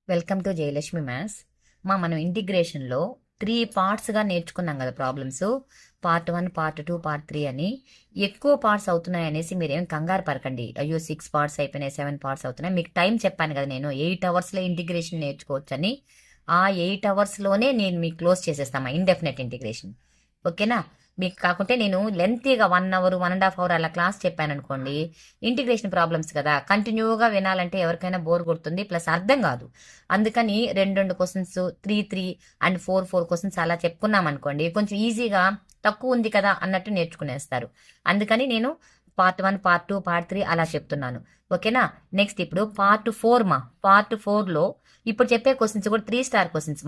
Welcome to Jayalakshmi maths. మనం ఇంటిగ్రేషన్లో 3 పార్ట్స్గా నేర్చుకున్నాం కదా ప్రాబ్లమ్స్. పార్ట్ 1, పార్ట్ 2, పార్ట్ 3 అని. ఎక్కువ పార్ట్స్ అవుతున్నాయి అనేసి మీరేం కంగారు పడకండి. అయ్యో 6 పార్ట్స్ అయిపోయినాయి, 7 పార్ట్స్ అవుతున్నాయి. మీకు టైం చెప్పాను కదా, నేను 8 అవర్స్లో ఇంటిగ్రేషన్ నేర్చుకోవచ్చని. ఆ 8 అవర్స్లోనే నేను మీకు క్లోజ్ చేసేస్తాను ఇండెఫినెట్ ఇంటిగ్రేషన్. ఓకేనా? మీకు కాకుంటే నేను లెంతీగా 1 అవర్, 1.5 అవర్ అలా క్లాస్ చెప్పాను అనుకోండి, ఇంటిగ్రేషన్ ప్రాబ్లమ్స్ కదా, కంటిన్యూగా వినాలంటే ఎవరికైనా బోర్ కొడుతుంది, ప్లస్ అర్థం కాదు. అందుకని 2 క్వశ్చన్స్, 3 అండ్ 4 క్వశ్చన్స్ అలా చెప్పుకున్నాం అనుకోండి, కొంచెం ఈజీగా తక్కువ ఉంది కదా అన్నట్టు నేర్చుకునేస్తారు. అందుకని నేను పార్ట్ 1, పార్ట్ 2, పార్ట్ 3 అలా చెప్తున్నాను. ఓకేనా? నెక్స్ట్ ఇప్పుడు పార్ట్ 4 పార్ట్ 4లో ఇప్పుడు చెప్పే క్వశ్చన్స్ కూడా 3 స్టార్ క్వశ్చన్స్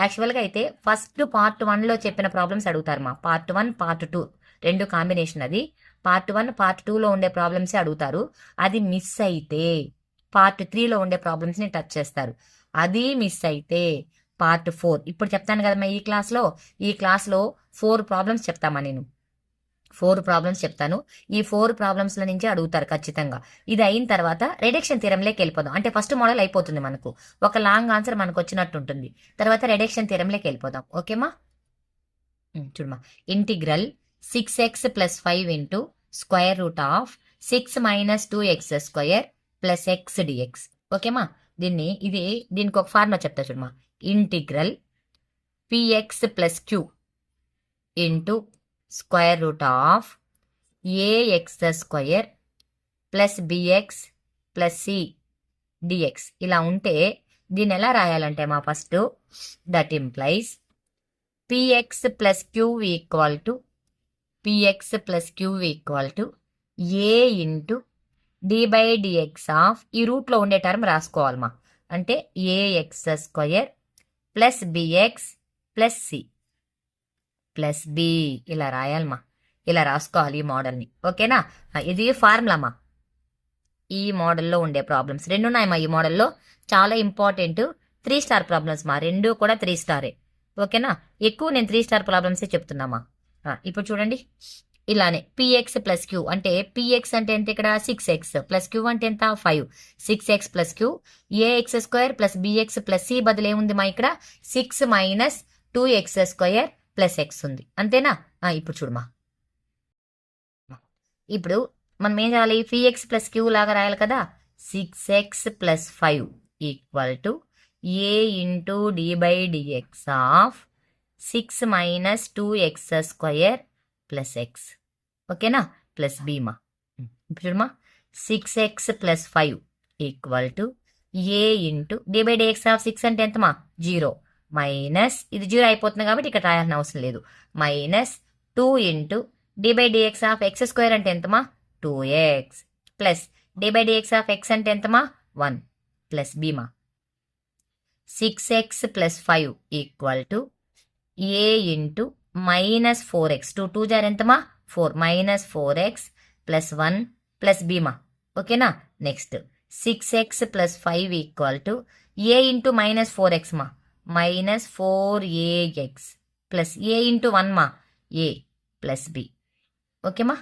యాక్చువల్గా అయితే ఫస్ట్ పార్ట్ 1లో చెప్పిన ప్రాబ్లమ్స్ అడుగుతారు పార్ట్ 1, పార్ట్ 2 రెండు కాంబినేషన్. అది పార్ట్ 1, పార్ట్ 2లో ఉండే ప్రాబ్లమ్సే అడుగుతారు. అది మిస్ అయితే పార్ట్ 3లో ఉండే ప్రాబ్లమ్స్ని టచ్ చేస్తారు. అది మిస్ అయితే పార్ట్ 4 ఇప్పుడు చెప్తాను కదమ్మా. ఈ క్లాస్లో 4 ప్రాబ్లమ్స్ చెప్తామా నేను. 4 ప్రాబ్లమ్స్ చెప్తాను. ఈ 4 ప్రాబ్లమ్స్ల నుంచి అడుగుతారు ఖచ్చితంగా. ఇది అయిన తర్వాత రిడక్షన్ థియరంలోకి వెళ్ళిపోదాం. అంటే ఫస్ట్ మోడల్ అయిపోతుంది మనకు, ఒక లాంగ్ ఆన్సర్ మనకు వచ్చినట్టు ఉంటుంది. తర్వాత రిడక్షన్ థియరంలోకి వెళ్ళిపోదాం. ఓకేమా? చూడమా, integral 6x + 5 into square root of 6 - 2x² + x dx. ఓకేమా? దీనికి ఒక ఫార్ములా చెప్తా చూడమా. Integral px + q into square root of ax² + bx + c dx. ఇలా ఉంటే దీన్ని ఎలా రాయాలంటే first that implies px + q a into d/dx of ఈ రూట్లో ఉండే టర్మ్ రాసుకోవాలమ్మా. అంటే ax² + bx + c + b ఇలా రాయాలమ్మా. ఇలా రాసుకోవాలి ఈ మోడల్ని. ఓకేనా? ఇది ఫార్ములామా. ఈ మోడల్లో ఉండే ప్రాబ్లమ్స్ 2 ఉన్నాయమ్మా ఈ మోడల్లో. చాలా ఇంపార్టెంట్ 3 స్టార్ ప్రాబ్లమ్స్ రెండు కూడా 3 స్టారే. ఓకేనా? ఎక్కువ నేను 3 స్టార్ ప్రాబ్లమ్సే చెప్తున్నామా. ఇప్పుడు చూడండి, ఇలానే px + q అంటే px అంటే ఎంత, ఇక్కడ 6x + q అంటే ఎంత 5. 6x + q ax² + bx + c బదులు ఏముంది ఇక్కడ 6 - 2x² + x ఉంది. అంతేనా? ఇప్పుడు చూడమా, ఇప్పుడు మనం ఏం చేయాలి, px + q లాగా రాయాలి కదా. 6x + 5 = a into d/dx of 6 - 2x² + x. ఓకేనా? + b ఇప్పుడు చూడమా, 6x + 5 = a into d/dx of 6 అంటే ఎంతమా 0 మైనస్ ఇది 0 అయిపోతుంది కాబట్టి ఇక్కడ రాయాల్సిన అవసరం లేదు. -2 ఇంటూ d/dx ఆఫ్ x² అంటే ఎంతమా 2x plus d/dx of x అంటే ఎంతమా 1 plus b 6x + 5 a into -4x 2 జార్ ఎంతమా 4 -4x + 1 ప్లస్ b ఓకేనా? Next 6x + 5 a into -4x -4ax plus a into 1 a plus b. ఓకేమా?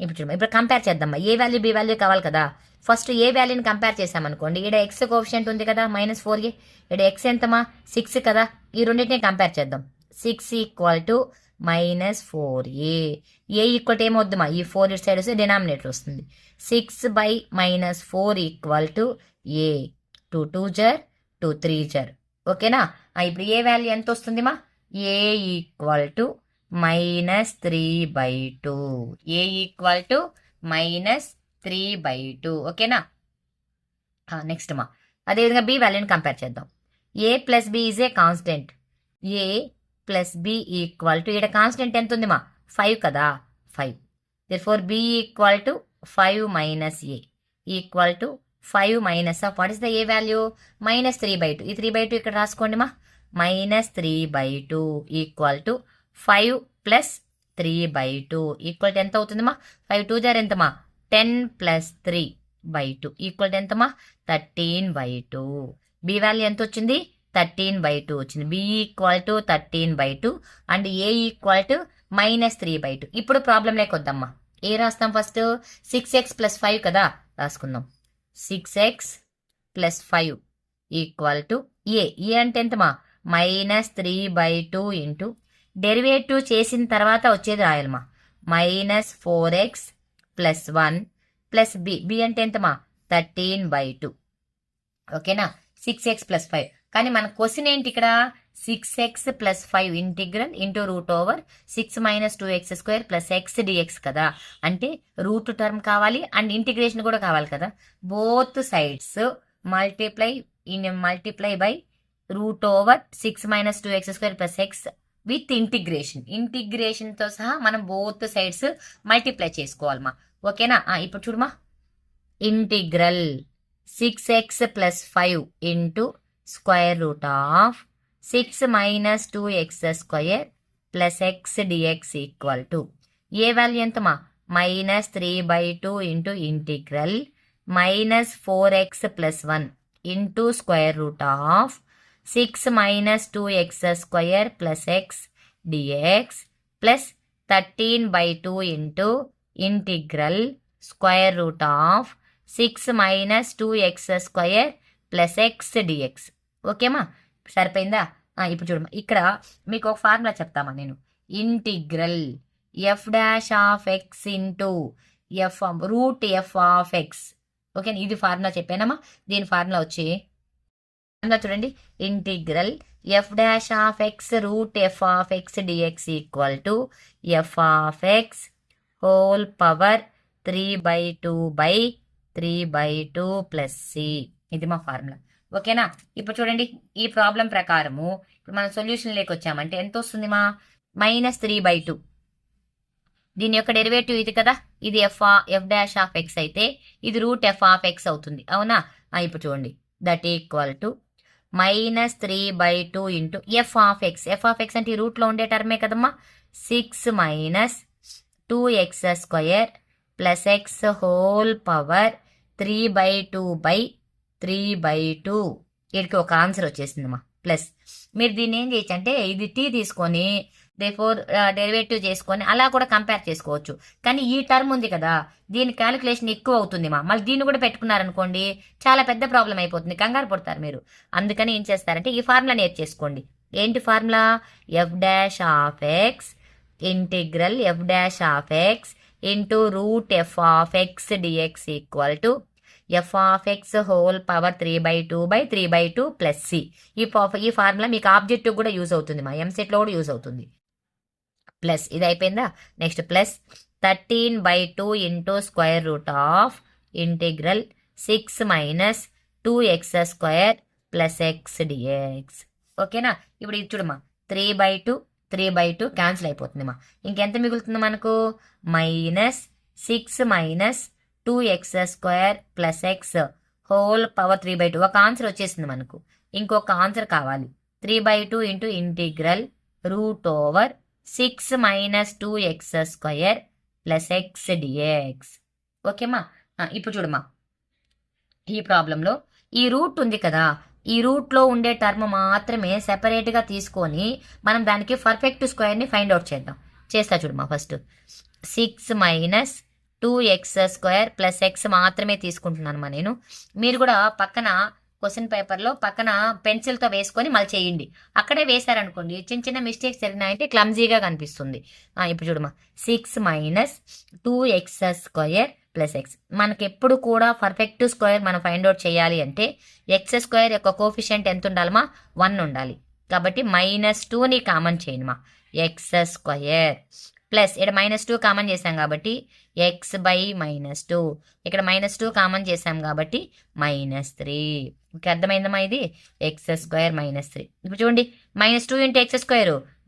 ఇప్పుడు చూడమ్మా, ఇప్పుడు కంపేర్ చేద్దామా. ఏ వాల్యూ బి వాల్యూ కావాలి కదా. ఫస్ట్ ఏ వాల్యూని కంపేర్ చేసామనుకోండి, ఇక్కడ ఎక్స్ కోఎఫిషియంట్ ఉంది కదా -4a, ఇక్కడ ఎక్స్ ఎంతమా 6 కదా. ఈ రెండింటిని కంపేర్ చేద్దాం. 6 = -4a. ఏ ఈక్వల్ ఏమవుద్దుమా, ఈ 4 ఇటు సైడ్ వస్తే డినామినేటర్ వస్తుంది. 6/-4 = a. 2 2 జర్ 2 3 జర్. ఓకేనా? ఇప్పుడు ఏ వాల్యూ ఎంత వస్తుందిమా, a = -3/2. a = -3/2. ఓకేనా? నెక్స్ట్ అదేవిధంగా బి వాల్యూని కంపేర్ చేద్దాం. a + b is a constant. a + b = ఇక్కడ కాన్స్టెంట్ ఎంత ఉంది 5 కదా, 5. therefore b = 5 - a = 5 - of what is the a value -3/2. ఈ 3/2 ఇక్కడ రాసుకోండి -3/2 = 5 + 3/2 ఈక్వల్ ఎంత అవుతుంది 5 2 జార్ ఎంతమా 10 + 3/2 ఈక్వల్ ఎంతమా 13/2. బి వాల్యూ ఎంత వచ్చింది 13/2 వచ్చింది. బి = 13/2 అండ్ ఏ = -3/2. ఇప్పుడు ప్రాబ్లం లేకొద్దామా. ఏ రాస్తాం ఫస్ట్, 6x + 5 కదా రాసుకుందాం. 6x + 5 ఈక్వల్ టు ఏ అంటే ఎంతమా -3/2 ఇంటూ డెరివేటివ్ చేసిన తర్వాత వచ్చేది రాయాలమ్మా -4x + 1 ప్లస్ బి అంటే ఎంతమా 13/2. ఓకేనా 6x + 5. కానీ మన క్వశ్చన్ ఏంటి ఇక్కడ 6x + 5 integral into √6 - 2x² + x dx కదా. అంటే రూట్ టర్మ్ కావాలి అండ్ ఇంటిగ్రేషన్ కూడా కావాలి కదా. Both sides multiply by √6 - 2x² + x with ఇంటిగ్రేషన్తో సహా మనం బోత్ సైడ్స్ మల్టిప్లై చేసుకోవాలమ్మా. ఓకేనా ఇప్పుడు చూడమా integral 6x + 5 into √6 - 2x² + x dx equal to a value ఎంతమా -3/2 into integral -4x + 1 into √6 - 2x² + x dx plus 13/2 into integral √6 - 2x² + x dx. ఓకేమా సరిపోయిందా. ఇప్పుడు చూడమ్మా ఇక్కడ మీకు ఒక ఫార్ములా చెప్తామా నేను. Integral f' into √f(x). Okay ఇది ఫార్ములా చెప్పానమ్మా. దీని ఫార్ములా వచ్చి చూడండి integral f' √f(x) dx equal to f(x) whole power 3/2 plus c. ఇది మా ఫార్ములా. ఓకేనా ఇప్పుడు చూడండి ఈ ప్రాబ్లం ప్రకారము ఇప్పుడు మనం సొల్యూషన్ లేక వచ్చామంటే ఎంత వస్తుంది మా -3/2. దీని యొక్క డెరివేటివ్ ఇది కదా, ఇది f'(x) అయితే ఇది √f(x) అవుతుంది అవునా. ఇప్పుడు చూడండి that equal to -3/2 into f(x) అంటే ఈ రూట్లో ఉండే టర్మే కదమ్మా 6 - 2x² + x హోల్ పవర్ 3/2 వీడికి ఒక ఆన్సర్ వచ్చేసిందమ్మా. ప్లస్ మీరు దీన్ని ఏం చేయొచ్చు అంటే ఇది t తీసుకొని డెరివేటివ్ చేసుకొని అలా కూడా కంపేర్ చేసుకోవచ్చు. కానీ ఈ టర్మ్ ఉంది కదా దీని క్యాలిక్యులేషన్ ఎక్కువ అవుతుంది మా. మళ్ళీ దీన్ని కూడా పెట్టుకున్నారనుకోండి చాలా పెద్ద ప్రాబ్లం అయిపోతుంది, కంగారు పడతారు మీరు. అందుకని ఏం చేస్తారంటే ఈ ఫార్ములా నేర్చేసుకోండి. ఏంటి formula f'(x) integral f'(x) into √f(x) dx equal to f(x) whole power 3/2 plus c. ఈ ఫార్ములా మీకు ఆబ్జెక్టివ్ కూడా యూజ్ అవుతుంది మా, ఎంసెట్లో కూడా యూజ్ అవుతుంది. ప్లస్ ఇది అయిపోయిందా. Next plus 13/2 into √6 integral 6 - 2x² + x dx. ఓకేనా ఇప్పుడు ఇది చూడమ్మా 3/2 క్యాన్సిల్ అయిపోతుంది మా. ఇంకెంత మిగులుతుంది మనకు -6 - 2x² + x హోల్ పవర్ 3/2. ఒక ఆన్సర్ వచ్చేసింది మనకు, ఇంకొక ఆన్సర్ కావాలి. 3/2 into integral √6 - 2x² + x dx. ఓకేమ్మా ఇప్పుడు చూడమ్మా ఈ ప్రాబ్లంలో ఈ రూట్ ఉంది కదా, ఈ రూట్లో ఉండే టర్మ్ మాత్రమే సెపరేట్గా తీసుకొని మనం దానికి పర్ఫెక్ట్ స్క్వేర్ని ఫైండ్ అవుట్ చేస్తా చూడమ్మా. ఫస్ట్ 6 - 2x² + x మాత్రమే తీసుకుంటున్నానమ్మా నేను. మీరు కూడా పక్కన క్వశ్చన్ పేపర్లో పక్కన పెన్సిల్తో వేసుకొని మళ్ళీ చేయండి. అక్కడే వేశారనుకోండి చిన్న చిన్న మిస్టేక్స్ జరిగినాయంటే క్లమ్జీగా కనిపిస్తుంది. ఇప్పుడు చూడమ్మా 6 - 2x² + x. మనకి ఎప్పుడు కూడా పర్ఫెక్ట్ స్క్వేర్ మనం ఫైండ్ అవుట్ చేయాలి అంటే x² యొక్క కోఫిషియంట్ ఎంత ఉండాలమ్మా 1 ఉండాలి. కాబట్టి -2ని కామన్ చేయనుమా x² ప్లస్ ఇక్కడ -2 కామన్ చేసాం కాబట్టి x/-2. ఇక్కడ -2 కామన్ చేసాం కాబట్టి -3. ఓకే అర్థమైందమ్మా ఇది x² -3. ఇప్పుడు చూడండి -2 into x²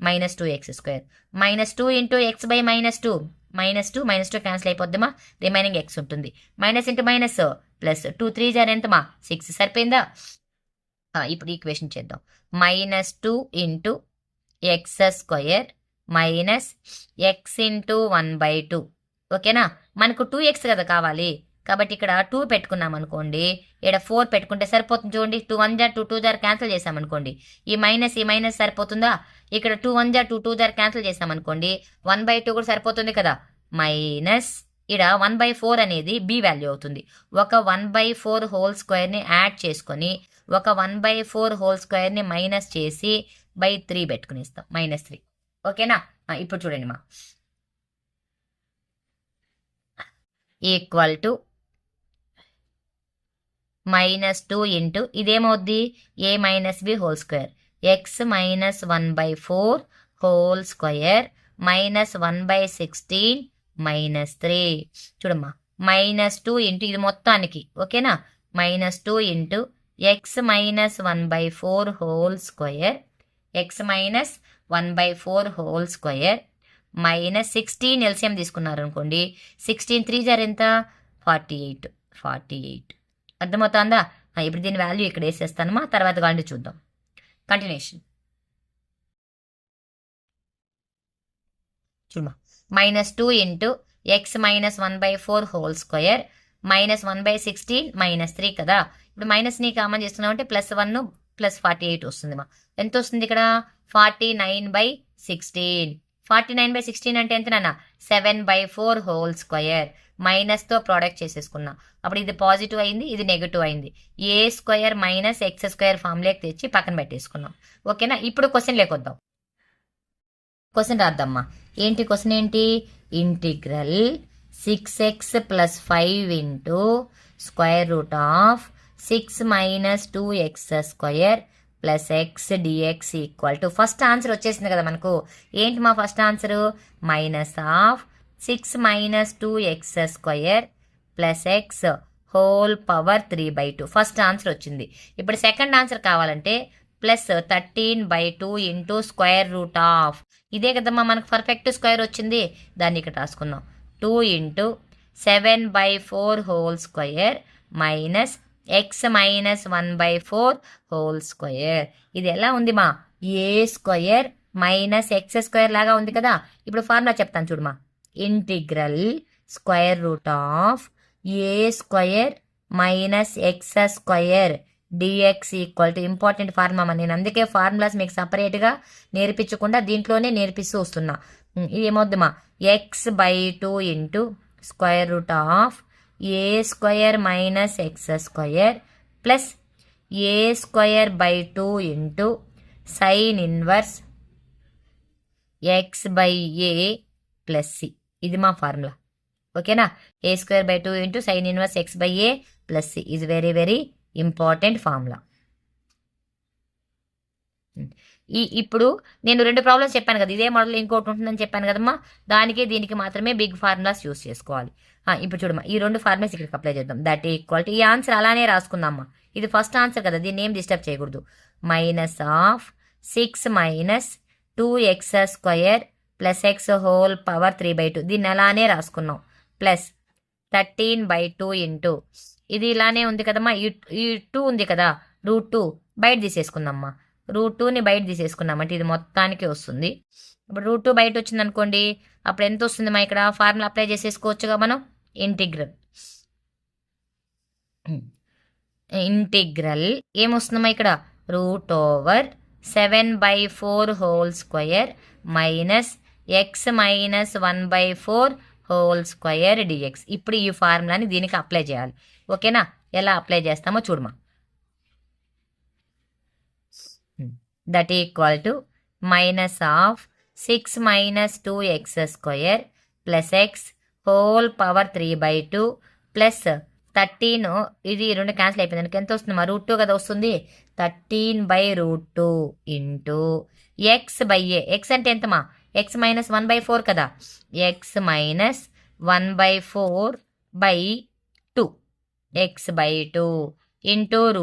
-2x². -2 into x/-2 -2 cancel అయిపోద్దమ్మా, రిమైనింగ్ x ఉంటుంది. మైనస్ ఇంటూ మైనస్ ప్లస్ 2 3 జార్ ఎంతమా 6 సరిపోయిందా. ఇప్పుడు ఈక్వేషన్ చేద్దాం. -2 into x² minus x into 1/2. ఓకేనా మనకు 2x కదా కావాలి కాబట్టి ఇక్కడ 2 పెట్టుకున్నాం అనుకోండి, ఇక్కడ 4 పెట్టుకుంటే సరిపోతుంది. చూడండి 2 1 జార్ 2 2 జార్ క్యాన్సిల్ చేసామనుకోండి ఈ మైనస్ సరిపోతుందా. ఇక్కడ 2 1 జార్ 2 2 జార్ క్యాన్సిల్ చేసామనుకోండి 1/2 కూడా సరిపోతుంది కదా. మైనస్ ఇక్కడ 1/4 అనేది బి వాల్యూ అవుతుంది. ఒక 1/4 హోల్ స్క్వేర్ని యాడ్ చేసుకొని ఒక 1/4 హోల్ స్క్వేర్ని మైనస్ చేసి /3 పెట్టుకునేస్తాం, -3. ఓకేనా? ఇప్పుడు చూడండి మా, ఈక్వల్ టు -2 ఇంటూ ఇదేమవుద్ది a minus b whole square, x minus 1/4 whole square minus 1/16 -3. చూడమ్మా, -2 ఇంటూ ఇది మొత్తానికి, ఓకేనా, -2 into x minus 1/4 whole square, x minus 1/4 whole square minus 16 LCM తీసుకున్నారు అనుకోండి, 16 3 జార్ ఎంత, 48. అర్థమవుతుందా? ఇప్పుడు దీని వాల్యూ ఇక్కడ వేసేస్తానమ్మా, తర్వాత కావాలంటే చూద్దాం. కంటిన్యూషన్ చూడమ్మా, -2 into x minus 1/4 whole square minus 1/16 -3 కదా. ఇప్పుడు మైనస్ని కామన్ చేస్తున్నామంటే +1 + 48 వస్తుంది మా. ఎంత వస్తుంది ఇక్కడ, 49/16. 49/16 అంటే ఎంత నాన్న, 7/4 హోల్ స్క్వేర్. మైనస్తో ప్రోడక్ట్ చేసేసుకున్నా, అప్పుడు ఇది పాజిటివ్ అయింది, ఇది నెగిటివ్ అయింది. a² మైనస్ x² ఫార్ములాకి తెచ్చి పక్కన పెట్టేసుకున్నాం. ఓకేనా? ఇప్పుడు క్వశ్చన్ లేకొద్దాం. క్వశ్చన్ రాద్దామ్మా. ఏంటి క్వశ్చన్ ఏంటి, integral 6x + 5 into √6 - 2x² plus x dx equal to, first answer వచ్చేసింది కదా మనకు. ఏంటి మా first answer, -6 - 2x² plus x whole power 3/2. First answer వచ్చింది. ఇప్పుడు సెకండ్ ఆన్సర్ కావాలంటే +13/2 ఇంటూ √, ఇదే కదమ్మా మనకు పర్ఫెక్ట్ స్క్వేర్ వచ్చింది. దాన్ని ఇక్కడ రాసుకుందాం, 2 into 7/4 whole square minus x minus 1/4 whole square. ఇది ఎలా ఉంది మా, a² మైనస్ x² లాగా ఉంది కదా. ఇప్పుడు ఫార్ములా చెప్తాను చూడమా, integral √a² minus x² dx equal to, important formula. నేను అందుకే ఫార్ములాస్ మీకు సపరేట్గా నేర్పించకుండా దీంట్లోనే నేర్పిస్తూ వస్తున్నా. ఇది ఏమవుద్దిమా, x/2 into √a² minus x² plus a²/2 into sine inverse x/a plus c. ఇది మా ఫార్ములా. ఓకేనా, a²/2 into sine inverse x/a plus c is very very important formula. ఇప్పుడు నేను 2 ప్రాబ్లమ్స్ చెప్పాను కదా, ఇదే మోడల్ ఇంకోటి ఉంటుందని చెప్పాను కదమ్మా, దానికి దీనికి మాత్రమే బిగ్ ఫార్ములాస్ యూస్ చేసుకోవాలి. ఇప్పుడు చూడమ్మా, ఈ 2 ఫార్ములాస్ ఇక్కడికి అప్లై చేద్దాం. దట్ ఈక్వల్ టు, ఈ ఆన్సర్ అలానే రాసుకుందామ్మా, ఇది ఫస్ట్ ఆన్సర్ కదా, దీన్ని ఏం డిస్టర్బ్ చేయకూడదు. -6 - 2x² plus x whole power 3/2, దీన్ని అలానే రాసుకున్నాం. ప్లస్ 13/2 ఇంటూ, ఇది ఇలానే ఉంది కదమ్మా, ఈ 2 ఉంది కదా, √2 బయట తీసేసుకుందామ్మా. √2ని బయట తీసేసుకున్నామంటే ఇది మొత్తానికి వస్తుంది. ఇప్పుడు √2 బయట వచ్చింది అనుకోండి, అప్పుడు ఎంత వస్తుంది మా, ఇక్కడ ఫార్ములా అప్లై చేసేసుకోవచ్చుగా మనం. ఇంటిగ్రల్ ఏమొస్తుందమ్మా ఇక్కడ, √7/4 whole square minus x minus 1/4 whole square dx. ఇప్పుడు ఈ ఫార్ములాని దీనికి అప్లై చేయాలి. ఓకేనా, ఎలా అప్లై చేస్తామో చూడమా. That equal to -6 - 2x² plus x whole power 3/2 plus 13, ఇది 2 క్యాన్సిల్ అయిపోయింది, ఎంత వస్తుంది మా, √2 కదా వస్తుంది. 13/√2 ఇంటూ x/a, x అంటే ఎంతమా, x మైనస్ 1/4 కదా, x మైనస్ 1/4/2 x/2 ఇంటూ √,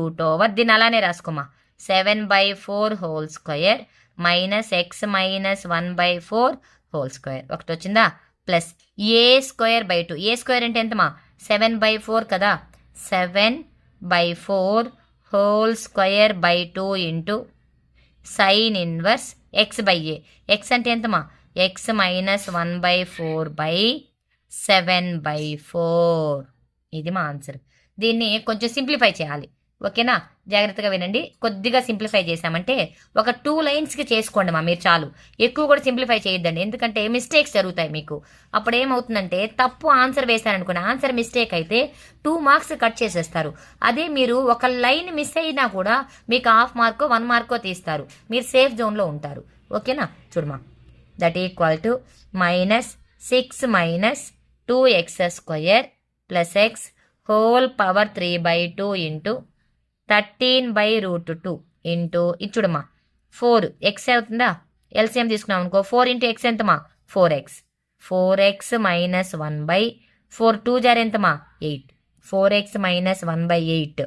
దీన్ని అలానే రాసుకోమా. 7/4 whole square minus x minus 1/4 whole square, ఒకటి వచ్చిందా, ప్లస్ a²/2, a² అంటే ఎంతమా, 7/4 కదా, 7/4 హోల్ స్క్వేర్/2 into sine inverse x/a, x అంటే ఎంతమా, x మైనస్ 1/4/7/4. ఇది మా ఆన్సర్. దీన్ని కొంచెం సింప్లిఫై చేయాలి. ఓకేనా, జాగ్రత్తగా వినండి. కొద్దిగా సింప్లిఫై చేశామంటే ఒక 2 లైన్స్కి చేసుకోండి మీరు చాలు. ఎక్కువ కూడా సింప్లిఫై చేయొద్దండి, ఎందుకంటే మిస్టేక్స్ జరుగుతాయి మీకు. అప్పుడు ఏమవుతుందంటే తప్పు ఆన్సర్ వేశారనుకోండి, ఆన్సర్ మిస్టేక్ అయితే 2 మార్క్స్ కట్ చేసేస్తారు. అదే మీరు ఒక లైన్ మిస్ అయినా కూడా మీకు 1/2 మార్కో 1 మార్కో తీస్తారు. మీరు సేఫ్ జోన్లో ఉంటారు. ఓకేనా, చూడమా. That equal to -6 - 2x² + x whole power 3/2 into 13/√2 into ఇది చూడమ్మా 4 ఎక్స్ అవుతుందా, ఎల్సిఎం తీసుకున్నాం అనుకో, 4 ఇంటూ ఎక్స్ ఎంతమా 4x, 4x - 1/4 2 జార్ ఎంతమా 8, 4x - 1/8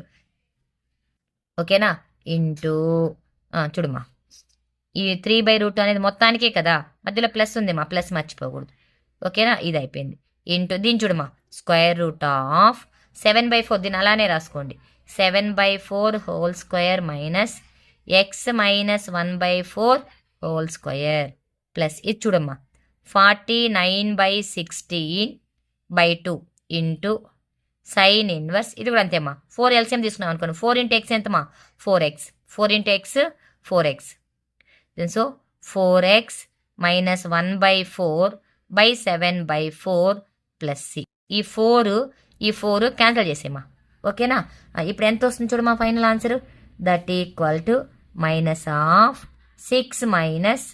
ఓకేనా ఇంటూ చూడమ్మా ఈ 3/√2 అనేది మొత్తానికే కదా, మధ్యలో ప్లస్ ఉంది ప్లస్ మర్చిపోకూడదు. ఓకేనా, ఇది అయిపోయింది. ఇంటూ దీని చూడమ్మా √7/4, దీన్ని అలానే రాసుకోండి, 7/4 whole square minus x - 1/4 plus ఇది చూడమ్మా 49/16/2 ఇంటూ సైన్ ఇన్వర్స్ ఇది కూడా అంతేమ్మా 4 ఎల్సిఎం తీసుకున్నాం అనుకోండి, 4 ఇంటూ ఎక్స్ ఎంతమా 4x, 4 into x 4x. So 4x - 1/4/7/4 plus c. ఈ 4 క్యాన్సిల్ చేసేమా. ఓకేనా, ఇప్పుడు ఎంత వస్తుంది చూడమా final answer. That equal to -6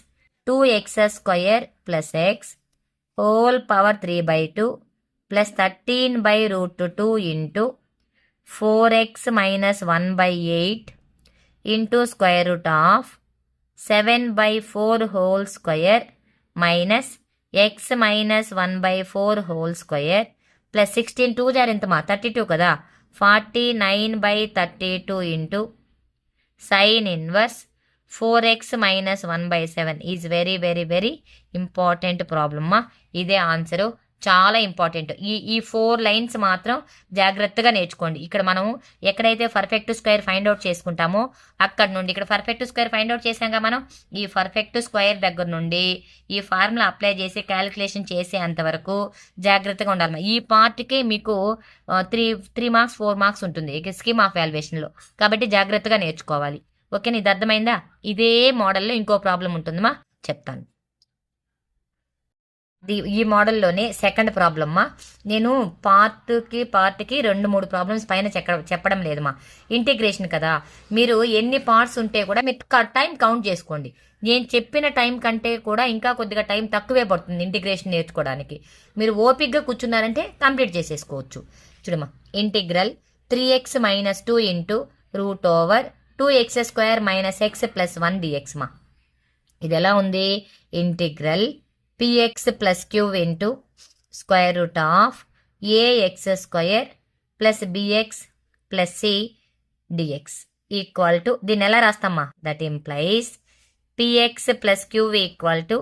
- 2x² + x whole power 3/2 plus 13/√2 into 4x - 1/8 into √7/4 whole square minus x - 1/4 whole square plus 16 2 జార్ ఎంతమా 32 కదా, 49/32 into sine inverse 4x - 1/7 is very very very important ప్రాబ్లమ్మా. ఇదే ఆన్సరు, చాలా ఇంపార్టెంట్. ఈ 4 lines మాత్రం జాగ్రత్తగా నేర్చుకోండి. ఇక్కడ మనం ఎక్కడైతే పర్ఫెక్ట్ స్క్వేర్ ఫైండ్ అవుట్ చేసుకుంటామో అక్కడ నుండి ఇక్కడ పర్ఫెక్ట్ స్క్వేర్ ఫైండ్ అవుట్ చేసాంగా మనం, ఈ పర్ఫెక్ట్ స్క్వేర్ దగ్గర నుండి ఈ ఫార్ములా అప్లై చేసి క్యాలిక్యులేషన్ చేసేంత వరకు జాగ్రత్తగా ఉండాలి. ఈ పార్ట్కి మీకు 3 మార్క్స్ 4 మార్క్స్ ఉంటుంది స్కీమ్ ఆఫ్ వాల్యుయేషన్లో, కాబట్టి జాగ్రత్తగా నేర్చుకోవాలి. ఓకే, ఇది అర్థమైందా. ఇదే మోడల్లో ఇంకో ప్రాబ్లం ఉంటుందమ్మా, చెప్తాను. ఈ మోడల్లోనే సెకండ్ ప్రాబ్లమ్మా. నేను పార్ట్కి 2-3 ప్రాబ్లమ్స్ పైన చెప్పడం లేదమ్మా, ఇంటిగ్రేషన్ కదా. మీరు ఎన్ని పార్ట్స్ ఉంటే కూడా మీరు టైం కౌంట్ చేసుకోండి. నేను చెప్పిన టైం కంటే కూడా ఇంకా కొద్దిగా టైం తక్కువే పడుతుంది ఇంటిగ్రేషన్ నేర్చుకోవడానికి. మీరు ఓపిక్గా కూర్చున్నారంటే కంప్లీట్ చేసేసుకోవచ్చు. చూడమ్మా, integral 3x - 2 into √2x² - x + 1 dx మా. ఇది ఎలా ఉంది, integral px + q into √ax² + bx + c dx equal to, దీన్ని ఎలా రాస్తామా, that implies px + q equal to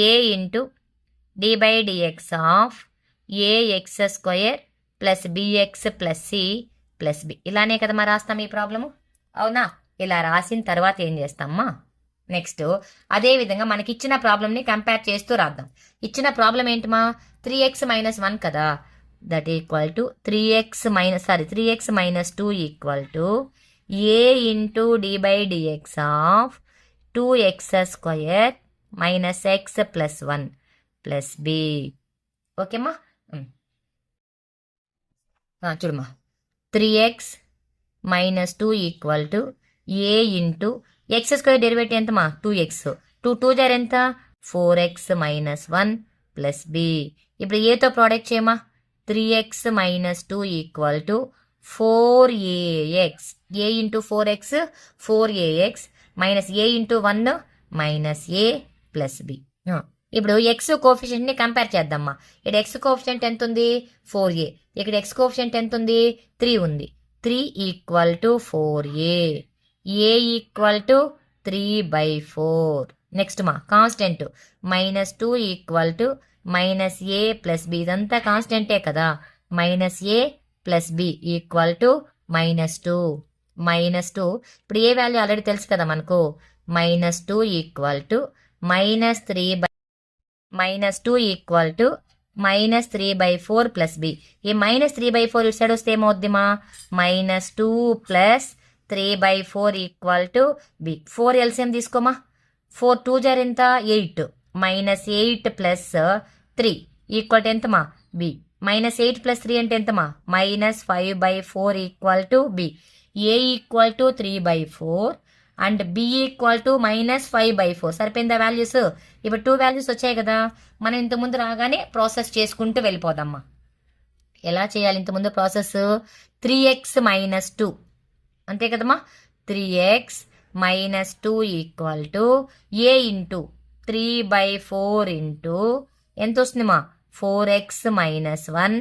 a into d/dx of ax² + bx + c + b. ఇలానే కదమ్మా రాస్తాం ఈ ప్రాబ్లము, అవునా. ఇలా రాసిన తర్వాత ఏం చేస్తామా, నెక్స్ట్ అదే విధంగా మనకి ఇచ్చిన ప్రాబ్లమ్ని కంపేర్ చేస్తూ రాద్దాం. ఇచ్చిన ప్రాబ్లం ఏంటమా 3x - 1 కదా, that equal to 3x - 2 equal to a into d/dx of 2x² - x + 1 + b. ఓకేమ్మా, చూడమ్మా 3x - 2 equal to a into x² derivative ఎంతమా 2x, 2 జార్ ఎంత 4x - 1 + b. ఇప్పుడు ఏతో ప్రోడక్ట్ చేయమా, 3x - 2 equal to 4ax, a into 4x 4ax minus a into 1 -a + b. ఇప్పుడు x కోఫిషియంట్ని కంపేర్ చేద్దామా. ఇక్కడ ఎక్స్ కోఫిషియంట్ ఎంత ఉంది 4a, ఇక్కడ ఎక్స్ కోఫిషియంట్ ఎంత ఉంది 3 ఉంది. 3 equal to 4a, a equal to 3/4. Next మా constant -2 equal to -a + b. ఇదంతా కాన్స్టెంటే కదా, -a + b ఈక్వల్ టు -2. ఇప్పుడు ఏ వాల్యూ ఆల్రెడీ తెలుసు కదా మనకు, -2 equal to -2 equal to -3/4 plus b. ఈ -3/4 ఇటు సైడ్ వస్తే ఏమవుద్దిమా, -2 ప్లస్ 3/4 ఈక్వల్ టు బి. 4 ఎల్సిఎం తీసుకోమా, 4 2 జార్ ఎంత 8, -8 ప్లస్ 3 ఈక్వల్ టు ఎంతమా బి. -8 ప్లస్ 3 అంటే ఎంతమా, -5/4 equal to b. A equal to 3/4 and b equal to -5/4. సరిపోయిందా వాల్యూస్? ఇప్పుడు 2 వాల్యూస్ వచ్చాయి కదా, మనం ఇంతకుముందు రాగానే ప్రాసెస్ చేసుకుంటూ వెళ్ళిపోదామా. ఎలా చేయాలి ఇంతకుముందు ప్రాసెస్? 3x - 2 అంతే కదమ్మా. 3x - 2 equal to A into 3/4 into ఎంత వస్తుందిమా, 4x - 1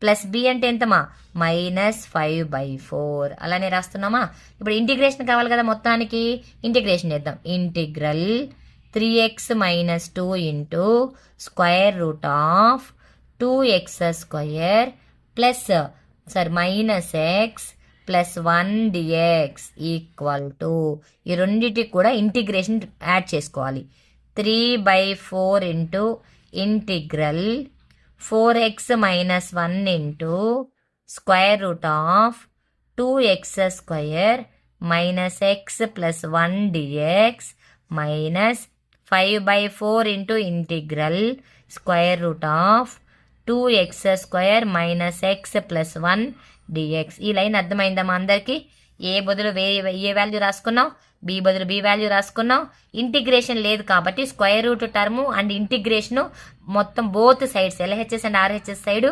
ప్లస్ బి అంటే ఎంతమా, -5/4. అలానే రాస్తున్నామా. ఇప్పుడు ఇంటిగ్రేషన్ కావాలి కదా, మొత్తానికి ఇంటిగ్రేషన్ చేద్దాం. Integral 3x - 2 into square root of 2x² plus -x plus 1 dx equal to, ఈ రెండింటికి కూడా ఇంటిగ్రేషన్ యాడ్ చేసుకోవాలి. 3/4 into integral 4x - 1 into square root of 2x² -x plus 1 dx minus 5/4 into integral square root of 2x² -x plus 1 dx. ఈ line అర్థమైందమ్మా అందరికి? ఏ బదులు ఏ value రాసుకున్నాం, B బదులు బి వాల్యూ రాసుకున్నాం. ఇంటిగ్రేషన్ లేదు కాబట్టి square root term and integration మొత్తం both sides LHS and RHS side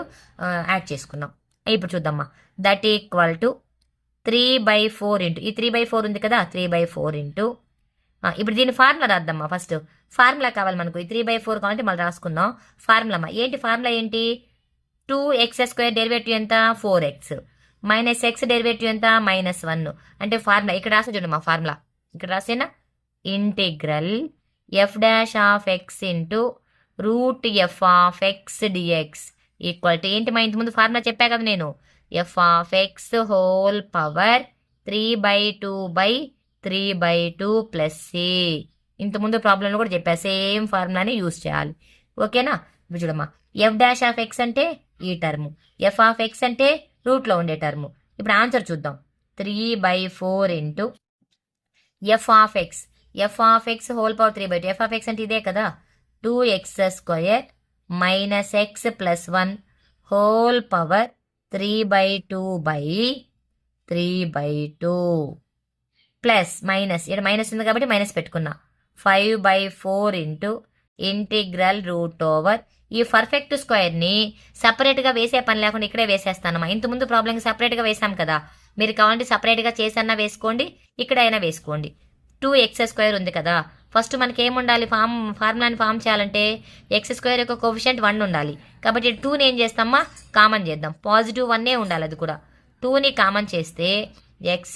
add చేసుకున్నాం. ఇప్పుడు చూద్దామా. దట్ ఈక్వల్ టు 3/4 ఇంటూ ఈ 3/4 ఉంది కదా, 3/4 ఇంటూ ఇప్పుడు దీని ఫార్ములా రాద్దామా. ఫస్ట్ ఫార్ములా కావాలి మనకు. ఈ 3/4 కావాలంటే మళ్ళీ రాసుకుందాం. ఫార్ములా అమ్మా ఏంటి? ఫార్ములా ఏంటి? 2x² డెరివేటివ్ ఎంత, 4x -x డెరివేటివ్ ఎంత, -1. అంటే ఫార్ములా ఇక్కడ రాసా చూడండి మా ఫార్ములా, ఇక్కడ రాసేనా. Integral f' into √f dx equal to ఏంటి మా ఇంతకుముందు ఫార్ములా చెప్పా కదా నేను, f whole power 3/2/3/2 plus c. ఇంతకుముందు ప్రాబ్లంలో కూడా చెప్పా, సేమ్ ఫార్ములాని యూజ్ చేయాలి. ఓకేనా. ఇప్పుడు చూడమ్మా, f' అంటే ఈ టర్ము, f అంటే రూట్లో ఉండే టర్ము. ఇప్పుడు ఆన్సర్ చూద్దాం. 3/4 into f whole power 3/2. f అంటే ఇదే కదా, 2x² -x plus 1 whole power 3/2/3/2 plus minus, ఇక్కడ మైనస్ ఉంది కాబట్టి మైనస్ పెట్టుకున్నా, 5/4 ఇంటూ ఇంటిగ్రల్ రూట్ ఓవర్. ఈ పర్ఫెక్ట్ స్క్వేర్ని సపరేట్గా వేసే పని లేకుండా ఇక్కడే వేసేస్తానమ్మా. ఇంతకుముందు ప్రాబ్లంకి సపరేట్గా వేసాం కదా, మీరు కావాలంటే సపరేట్గా చేసన్నా వేసుకోండి, ఇక్కడ అయినా వేసుకోండి. 2x² ఉంది కదా, ఫస్ట్ మనకి ఏముండాలి, ఫార్ములాని ఫామ్ చేయాలంటే x² యొక్క కోఫిషియంట్ 1 ఉండాలి. కాబట్టి 2ని ఏం చేస్తామా, కామన్ చేద్దాం. పాజిటివ్ 1 ఉండాలి, అది కూడా. 2ని కామన్ చేస్తే x²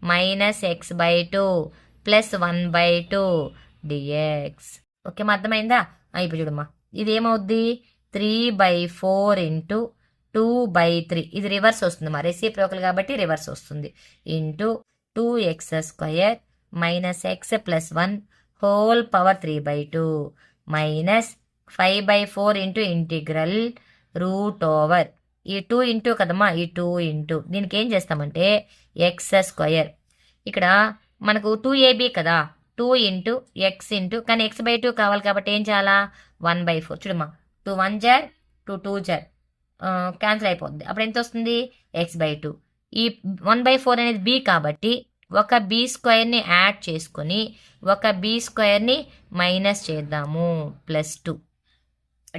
-x/2 plus 1/2 dx. Okay మా, అర్థమైందా? ఇప్పుడు చూడమ్మా, ఇది ఏమవుద్ది, 3/4 ఇంటూ 2/3. ఇది రివర్స్ వస్తుంది మా, రెసిప్రోకల్ కాబట్టి రివర్స్ వస్తుంది. Into 2x² -x plus 1 whole power 3/2 minus 5/4 into integral root over. ఈ 2 ఇంటూ కదమ్మా, ఈ 2 ఇంటూ దీనికి ఏం చేస్తామంటే x². ఇక్కడ మనకు 2ab కదా, 2 ఇంటూ x ఇంటూ, కానీ x/2 కావాలి కాబట్టి ఏం చేయాలా, 1/4. చూడమ్మా, 2 1 జార్ 2 2 జార్ క్యాన్సిల్ అయిపోద్ది. అప్పుడు ఎంత వస్తుంది, x/2. ఈ 1/4 అనేది b కాబట్టి ఒక b² యాడ్ చేసుకొని ఒక b² మైనస్ చేద్దాము, ప్లస్ 2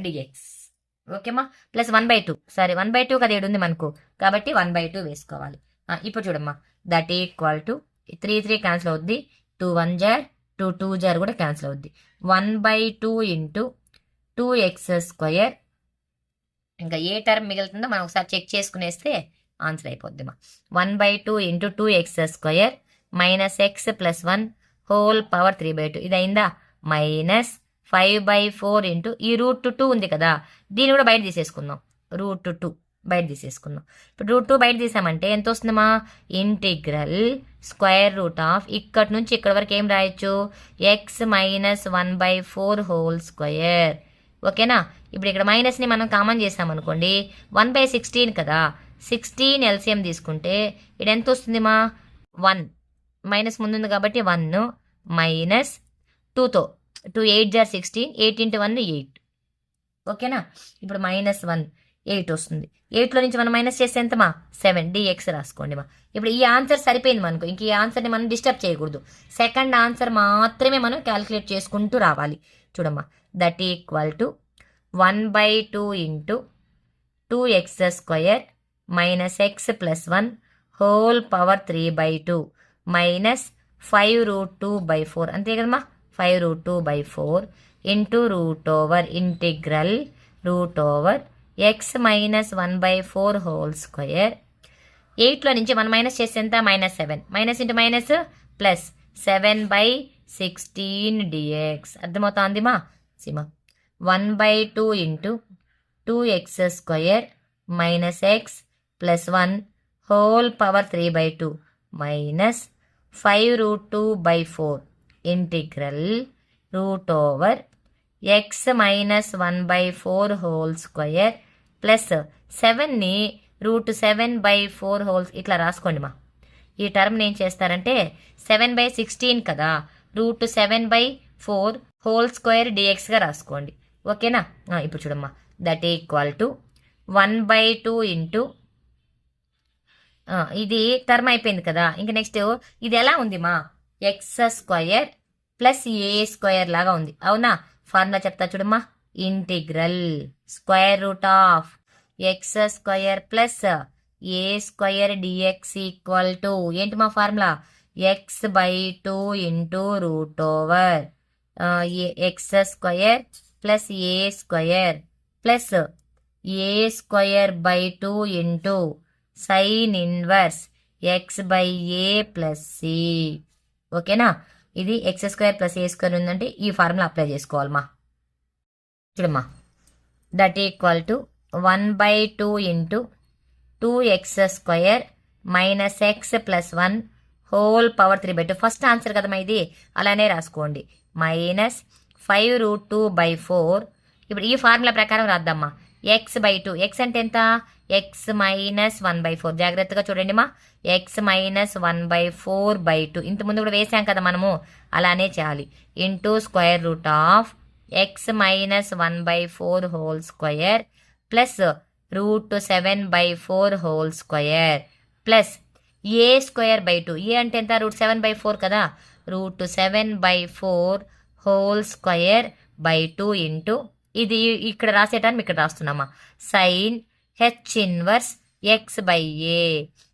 dx. ఓకేమా, ప్లస్ 1/2. సారీ 1/2 కదా, 7 ఉంది మనకు కాబట్టి 1/2 వేసుకోవాలి. ఇప్పుడు చూడమ్మా, దట్ ఈక్వల్ టు 3 3 క్యాన్సిల్ అవుద్ది, 2 1 జార్ 2 2 జార్ కూడా క్యాన్సిల్ అవుద్ది. 1/2 ఇంటూ 2x². ఇంకా ఏ టర్మ్ మిగులుతుందో మనం ఒకసారి చెక్ చేసుకునేస్తే ఆన్సర్ అయిపోద్దిమా. 1/2 into 2x² -x plus 1 whole power 3/2. ఇది అయిందా, మైనస్ 5/4 ఇంటూ ఈ √2 ఉంది కదా, దీన్ని కూడా బయట తీసేసుకుందాం. √2 బయట తీసేసుకుందాం. ఇప్పుడు √2 బయట తీసామంటే ఎంత వస్తుందమ్మా, ఇంటిగ్రల్ స్క్వేర్ రూట్ ఆఫ్ ఇక్కడి నుంచి ఇక్కడ వరకు ఏం రాయొచ్చు, x -1/4 హోల్ స్క్వేర్ ఓకేనా. ఇప్పుడు ఇక్కడ మైనస్ని మనం కామన్ చేసామనుకోండి, 1/16 కదా, 16 ఎల్సిఎం తీసుకుంటే ఇక్కడ ఎంత వస్తుంది మా 1 మైనస్ ముందుంది కాబట్టి 1 మైనస్ 2తో 2 8 జార్ 16, 8 ఇంటూ 1 8. ఓకేనా. ఇప్పుడు -1 8 వస్తుంది. 8లో నుంచి మనం మైనస్ చేస్తే ఎంతమా 7 dx రాసుకోండి మా. ఇప్పుడు ఈ ఆన్సర్ సరిపోయింది మనకు, ఇంక ఈ ఆన్సర్ని మనం డిస్టర్బ్ చేయకూడదు. సెకండ్ ఆన్సర్ మాత్రమే మనం క్యాలిక్యులేట్ చేసుకుంటూ రావాలి. చూడమ్మా, that equal to 1/2 into 2x² minus x plus 1 whole power 3/2 minus 5√2/4 అంతే కదమ్మా. 5√2/4 into root over integral root over x minus 1/4 whole square. 8లో నుంచి మనం మైనస్ చేస్తే ఎంత -7, minus into minus plus 7/16 dx. అర్థమవుతుంది మా సీమా. 1/2 into 2x² minus x plus 1 whole power 3/2 minus 5√2/4 integral root over x minus 1/4 whole square plus 7ని √7/4 holes ఇట్లా రాసుకోండి మా. ఈ టర్మ్ని ఏం చేస్తారంటే 7/16 కదా, √7/4 హోల్ స్క్వేర్ డిఎక్స్గా రాసుకోండి. ఓకేనా. ఇప్పుడు చూడమ్మా, దట్ ఈక్వల్ టు 1/2 ఇంటూ ఇది టర్మ్ అయిపోయింది కదా. ఇంక నెక్స్ట్ ఇది ఎలా ఉంది మా, x² ప్లస్ a² లాగా ఉంది. అవునా. ఫార్ములా చెప్తా చూడమ్మా, integral square root of x² plus a² dx equal to ఏంటి మా formula, x/2 into root over x² plus a² plus a²/2 into sine inverse x/a plus c. ఓకేనా. ఇది x² ప్లస్ a² ఉందంటే ఈ ఫార్ములా అప్లై చేసుకోవాలమ్మా. చూడమ్మా, that equal to 1/2 into 2x² minus x plus 1 whole power 3/2. First answer కదమ్మా ఇది, అలానే రాసుకోండి. మైనస్ 5√2/4. ఇప్పుడు ఈ ఫార్ములా ప్రకారం రాద్దామా. x/2, x అంటే ఎంత, x మైనస్ 1/4. జాగ్రత్తగా చూడండి మా, x మైనస్ 1/4/2 ఇంత ముందు కూడా వేసాం కదా మనము, అలానే చేయాలి. Into square root of x minus 1/4 whole square plus √7/4 whole square plus a²/2. ఏ అంటే ఎంత, √7/4 కదా, √7/4 హోల్ స్క్వేర్ బై 2 ఇంటూ ఇది ఇక్కడ రాసేటాన్ని ఇక్కడ రాస్తున్నామా, sine h inverse x/a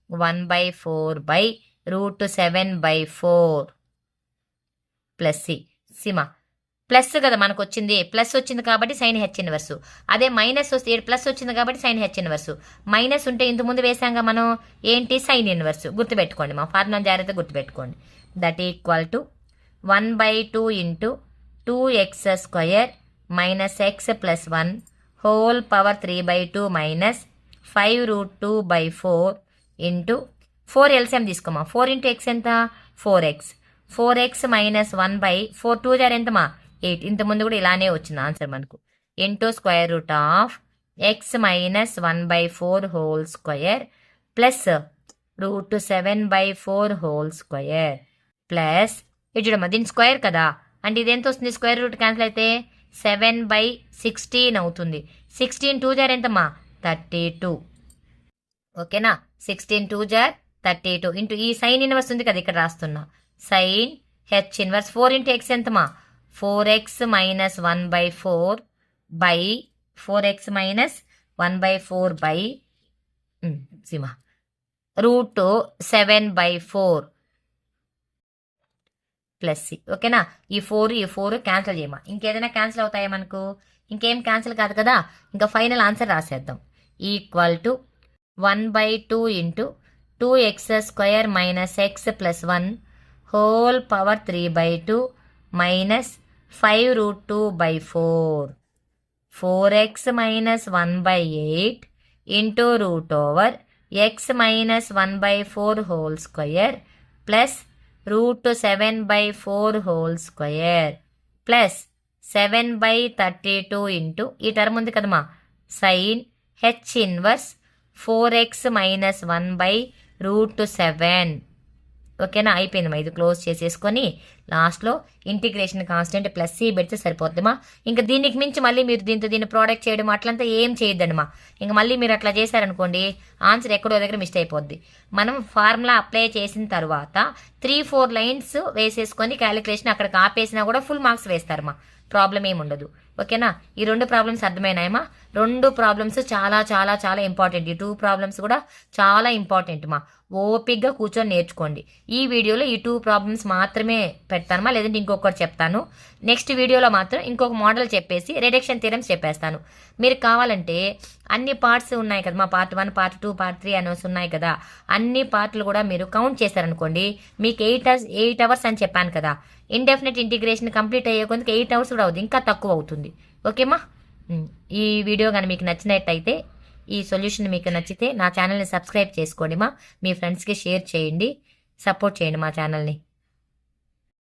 1/4/√7/4 plus c. సిమా ప్లస్ కదా మనకు వచ్చింది, ప్లస్ వచ్చింది కాబట్టి సైన్ హెచ్ ఇన్వర్సు. అదే మైనస్ వస్తే ప్లస్ వచ్చింది కాబట్టి సైన్ హెచ్ ఇన్వర్సు. మైనస్ ఉంటే ఇంత ముందు వేసాంగా మనం ఏంటి, సైన్ ఇన్వర్సు. గుర్తుపెట్టుకోండి మా ఫార్ములా, జాగ్రత్తగా గుర్తుపెట్టుకోండి. That equal to 1/2 into 2x² minus x plus 1 whole power 3/2 minus 5√2/4 into 4 LCM తీసుకోమా. 4 ఇంటూ x ఎంత, 4x. 4x మైనస్ 1/4 2 జార్ ఎంతమా 8. ఇంత ముందు కూడా ఇలానే వచ్చింది ఆన్సర్ మనకు. Into square root of x minus 1/4 whole square plus √7/4 whole square plus ఇది చూడమ్మా, దీని స్క్వేర్ కదా, అంటే ఇది ఎంత వస్తుంది, స్క్వేర్ రూట్ క్యాన్సిల్ అయితే 7/16 అవుతుంది. 16 2 జార్ ఎంతమ్మా 32. ఓకేనా. 16 2 జార్ 32 ఇంటూ ఈ సైన్ ఇన్వర్స్ ఉంది కదా ఇక్కడ రాస్తున్నా, sine h inverse 4 into x ఎంతమా 4x minus 1/4 by 4x minus 1/4 by సీమా √7/4 ప్లస్ సి. ఓకేనా. ఈ 4 క్యాన్సిల్ చేయమా. ఇంకేదైనా క్యాన్సిల్ అవుతాయా మనకు, ఇంకేం క్యాన్సిల్ కాదు కదా. ఇంకా ఫైనల్ ఆన్సర్ రాసేద్దాం. Equal to 1/2 into 2x² minus x plus 1 whole power 3/2 minus 5√2/4 4x minus 1/8 into root over x minus 1/4 whole square plus √7/4 whole square plus 7/32 into ఈ టర్మ్ ఉంది కదమ్మా సైన్ హెచ్ ఇన్వర్స్ 4x - 1/√7. ఓకేనా, అయిపోయిందమ్మా. ఇది close చేసేసుకొని లాస్ట్లో integration constant plus C పెడితే సరిపోద్దమ్మా. ఇంకా దీనికి మించి మళ్ళీ మీరు దీన్ని ప్రోడక్ట్ చేయడం అట్లంతా ఏం చేయొద్దండిమా. ఇంకా మళ్ళీ మీరు అట్లా చేశారనుకోండి ఆన్సర్ ఎక్కడో దగ్గర మిస్ అయిపోద్ది. మనం ఫార్ములా అప్లై చేసిన తర్వాత 3-4 లైన్స్ వేసేసుకొని క్యాలిక్యులేషన్ అక్కడికి ఆపేసినా కూడా ఫుల్ మార్క్స్ వేస్తారమ్మా. ప్రాబ్లం ఏమి ఉండదు. ఓకేనా, ఈ 2 ప్రాబ్లమ్స్ అర్థమైనాయమ్మా. 2 ప్రాబ్లమ్స్ చాలా చాలా చాలా ఇంపార్టెంట్. ఈ 2 ప్రాబ్లమ్స్ కూడా చాలా ఇంపార్టెంట్ మా. ఓపిక్గా కూర్చొని నేర్చుకోండి. ఈ వీడియోలో ఈ 2 ప్రాబ్లమ్స్ మాత్రమే పెడతానమ్మా, లేదంటే ఇంకొకటి చెప్తాను. నెక్స్ట్ వీడియోలో మాత్రం ఇంకొక మోడల్ చెప్పేసి రిడక్షన్ థియరమ్స్ చెప్పేస్తాను. మీరు కావాలంటే అన్ని పార్ట్స్ ఉన్నాయి కదమ్మా, పార్ట్ 1, పార్ట్ 2, పార్ట్ 3 అనేసి ఉన్నాయి కదా, అన్ని పార్ట్లు కూడా మీరు కౌంట్ చేశారనుకోండి మీకు 8 అవర్స్ అని చెప్పాను కదా. ఇండెఫినెట్ ఇంటిగ్రేషన్ కంప్లీట్ అయ్యే కొందుకు 8 అవర్స్ కూడా అవుతుంది, ఇంకా తక్కువ అవుతుంది. ఓకేమా, ఈ వీడియో కానీ మీకు నచ్చినట్టయితే, ఈ సొల్యూషన్ మీకు నచ్చితే నా ఛానల్ని సబ్స్క్రైబ్ చేసుకోండి మా. మీ ఫ్రెండ్స్కి షేర్ చేయండి, సపోర్ట్ చేయండి మా ఛానల్ని.